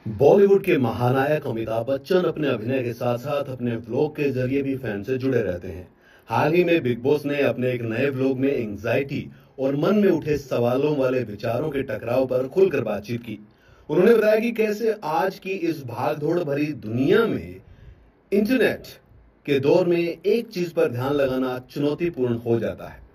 बॉलीवुड के महानायक अमिताभ बच्चन अपने अभिनय के साथ साथ अपने व्लॉग के जरिए भी फैन से जुड़े रहते हैं। हाल ही में बिग बॉस ने अपने एक नए व्लॉग में एंजाइटी और मन में उठे सवालों वाले विचारों के टकराव पर खुलकर बातचीत की। उन्होंने बताया कि कैसे आज की इस भागदौड़ भरी दुनिया में इंटरनेट के दौर में एक चीज पर ध्यान लगाना चुनौतीपूर्ण हो जाता है।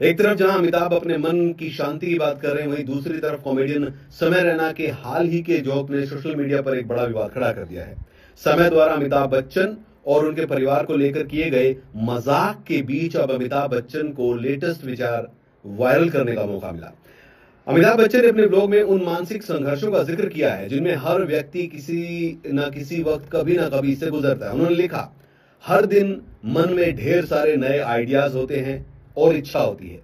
एक तरफ जहां अमिताभ अपने मन की शांति की बात कर रहे हैं, वहीं दूसरी तरफ कॉमेडियन समय रैना के हाल ही के जोक ने सोशल मीडिया पर एक बड़ा विवाद खड़ा कर दिया है। समय द्वारा अमिताभ बच्चन और उनके परिवार को लेकर किए गए मजाक के बीच अब अमिताभ बच्चन को लेटेस्ट विचार वायरल करने का मौका मिला। अमिताभ बच्चन ने अपने ब्लॉग में उन मानसिक संघर्षों का जिक्र किया है जिनमें हर व्यक्ति किसी न किसी वक्त कभी ना कभी से गुजरता है। उन्होंने लिखा, हर दिन मन में ढेर सारे नए आइडियाज होते हैं और इच्छा होती है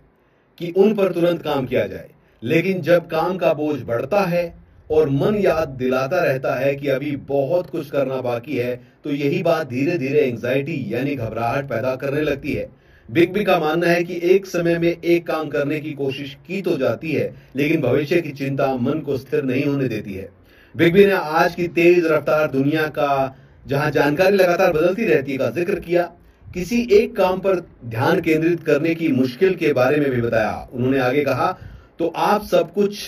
कि उन पर तुरंत काम किया जाए, लेकिन जब काम का बोझ बढ़ता है और मन याद दिलाता रहता है कि अभी बहुत कुछ करना बाकी है, तो यही बात धीरे धीरे एंजाइटी यानी घबराहट पैदा करने लगती है। बिग बी का मानना है कि एक समय में एक काम करने की कोशिश की तो जाती है, लेकिन भविष्य की चिंता मन को स्थिर नहीं होने देती है। बिग बी ने आज की तेज रफ्तार दुनिया का, जहां जानकारी लगातार बदलती रहती है, का जिक्र किया। किसी एक काम पर ध्यान केंद्रित करने की मुश्किल के बारे में भी बताया। उन्होंने आगे कहा, तो आप सब कुछ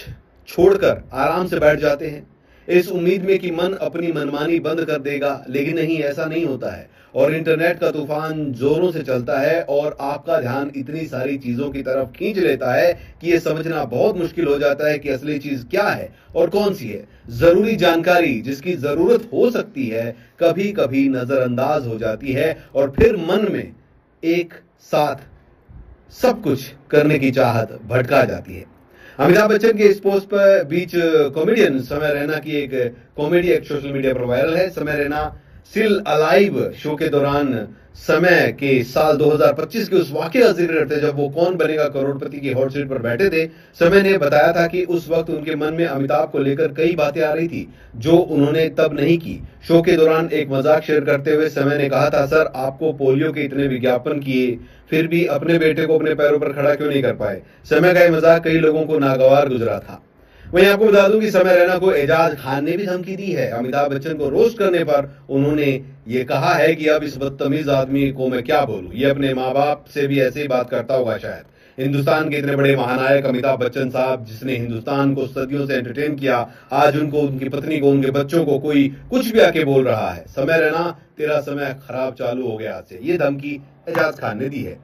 छोड़कर आराम से बैठ जाते हैं इस उम्मीद में कि मन अपनी मनमानी बंद कर देगा, लेकिन नहीं, ऐसा नहीं होता है। और इंटरनेट का तूफान जोरों से चलता है और आपका ध्यान इतनी सारी चीजों की तरफ खींच लेता है कि यह समझना बहुत मुश्किल हो जाता है कि असली चीज क्या है और कौन सी है। जरूरी जानकारी जिसकी जरूरत हो सकती है कभी कभी नजरअंदाज हो जाती है और फिर मन में एक साथ सब कुछ करने की चाहत भटका जाती है। अमिताभ बच्चन के इस पोस्ट पर बीच कॉमेडियन समय रैना की एक कॉमेडी एक सोशल मीडिया पर वायरल है। समय रैना स्टिल अलाइव शो के दौरान समय के साल 2025 के उस वाकये का जिक्र करते जब वो कौन बनेगा करोड़पति की हॉट सीट पर बैठे थे। समय ने बताया था कि उस वक्त उनके मन में अमिताभ को लेकर कई बातें आ रही थी जो उन्होंने तब नहीं की। शो के दौरान एक मजाक शेयर करते हुए समय ने कहा था, सर आपको पोलियो के इतने विज्ञापन किए फिर भी अपने बेटे को अपने पैरों पर खड़ा क्यों नहीं कर पाए। समय का यह मजाक कई लोगों को नागवार गुजरा था। वहीं आपको बता दूं कि समय रैना को एजाज खान ने भी धमकी दी है। अमिताभ बच्चन को रोस्ट करने पर उन्होंने ये कहा है कि अब इस बदतमीज आदमी को मैं क्या बोलूं, ये अपने माँ बाप से भी ऐसे ही बात करता होगा शायद। हिंदुस्तान के इतने बड़े महानायक अमिताभ बच्चन साहब, जिसने हिंदुस्तान को सदियों से एंटरटेन किया, आज उनको, उनकी पत्नी को, उनके बच्चों को कोई कुछ भी आके बोल रहा है। समय रैना, तेरा समय खराब चालू हो गया आज से, ये धमकी एजाज खान ने दी है।